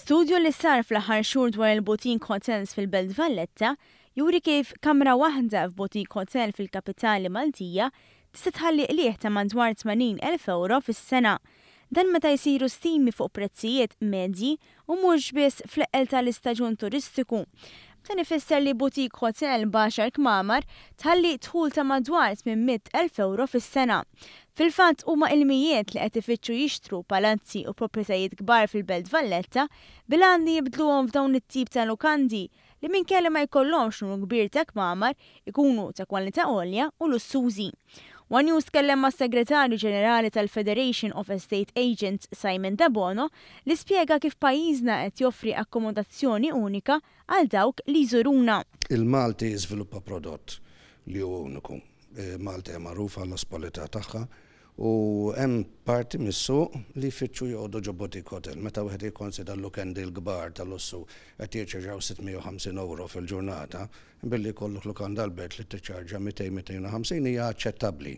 Studju li sar fl-aħħar xhur dwar il-boutique hotels fil-Belt Valletta juri kif kamra waħda f'boutique hotel fil-kapitali Maltija tista' tħalli qlieħ ta' madwar 80,000 euro fis-sena. Dan meta jsiru stimi fuq prezzijiet medji u mhux biss fl-eqel tal-istaġun turistiku. Dan ifisser li boutique hotel b'10 kmamar tħalli dħul ta' madwar 800,000 euro fis-sena. Fil-fatt huma ilmijiet li qed ifittxu jixtru palazzi u proprjetajiet kbar fil-Belt Valletta bilan li jibdluhom f'dawn it-tip ta' lukandi li minkejja ma jkollhomx numru kbir ta' kmamar ikunu ta' kwalità għolja u lussużi. One News tkellem ma' Segretarju Ġenerali tal-Federation of Estate Agents Simon Dabono li spjega kif pajjiżna qed joffri akkomodazzjoni unika għal dawk li jżuruna. Il-Malti jiżviluppa prodott li huwa uniku. Malti hemm magħrufa għall-ospitalità tagħha u hemm parti mis-suq li jfittxu joqogħdu ġo boutique hotel. Meta wieħed jikkonsidra l-lukandi l-kbar tal-lussu qed jiċċarġaw 650 euro fil-ġurnata, billi jkollok lukanda l-belt li tiċċarġa 200-250 hija aċċettabbli.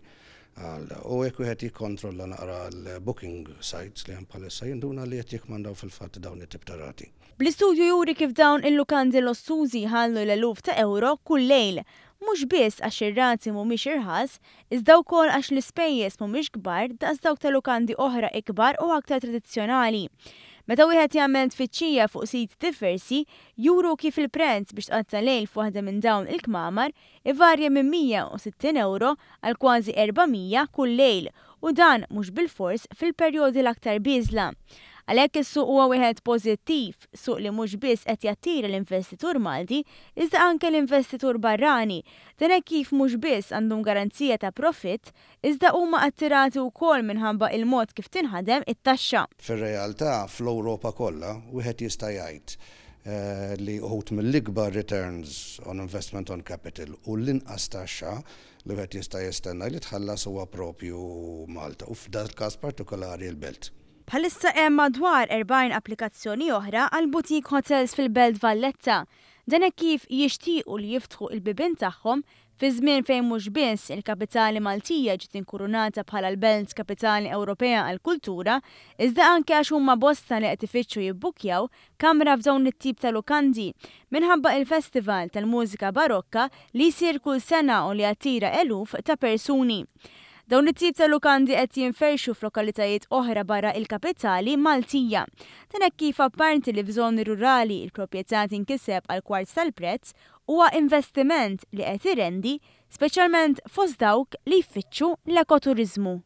U hekk wieħed jikkontrolla naqra l-booking sites li hemm bħalissa jinduna li qed jikmandaw fil-fatt dawn it-tip ta' rati. Bl-istudju juri kif dawn il-lukandi lussużi ħallu l-eluf ta' euro kull lejl. Mhux biss għax ir-rati mhumiex irħas, iżda wkoll għax l-ispejjeż mhumiex kbar daqs dawk ta' lukandi oħra ikbar u aktar tradizzjonali. Meta wieħed jagħmel tfittxija fuq siti diversi, juru kif il-prezz biex tqatta lejl f'waħda minn dawn il-kmamar ivarja minn 160 euro għal kważi 400 kull lejl u dan mhux bil-fors fil-perjodi l-aktar biżla. Għalhekk is-suq huwa wieħed pożittiv, suq li mhux biss qed jattira l-investitur Malti, iżda anke l-investitur barrani. Dan hekk kif mhux biss għandhom garanzija ta' profitt, iżda huma attirati wkoll minħabba il-mod kif tinħadem it-taxxa. Fir-realtà fl-Ewropa kollha wieħed jista' jgħid li uħud mill-ikbar returns on investment on capital u l-inqas taxxa li wieħed jista' jistenna li tħallas huwa propju Malta u f'dan il-każ partikolari l-Belt. Bħalissa hemm madwar 40 applikazzjoni oħra għal boutique hotels fil-Belt Valletta. Dan hekk kif jixtiequ li jiftħu il-bibien tagħhom fi żmien fejn mhux biss il-kapitali Maltija ġiet inkurunata bħala l-Belt Kapitali Ewropea għall-Kultura, iżda anke għax huma bosta li qed ifittxu jibbukkjaw kamra f'dawn it-tip ta' lukandi minħabba il-Festival tal-Mużika Barokka li jsir kull sena u li attira eluf ta' persuni. Dawn it-tip ta' lukandi qed jinferxu f'lokalitajiet oħra barra il-kapitali Maltija. Dan hekk kif apparti li f'żoni rurali il-proprjetà tinkiseb għal kwarz tal-prezz huwa investiment li qed irendi speċjalment fost dawk li jfittxu l-ekoturiżmu.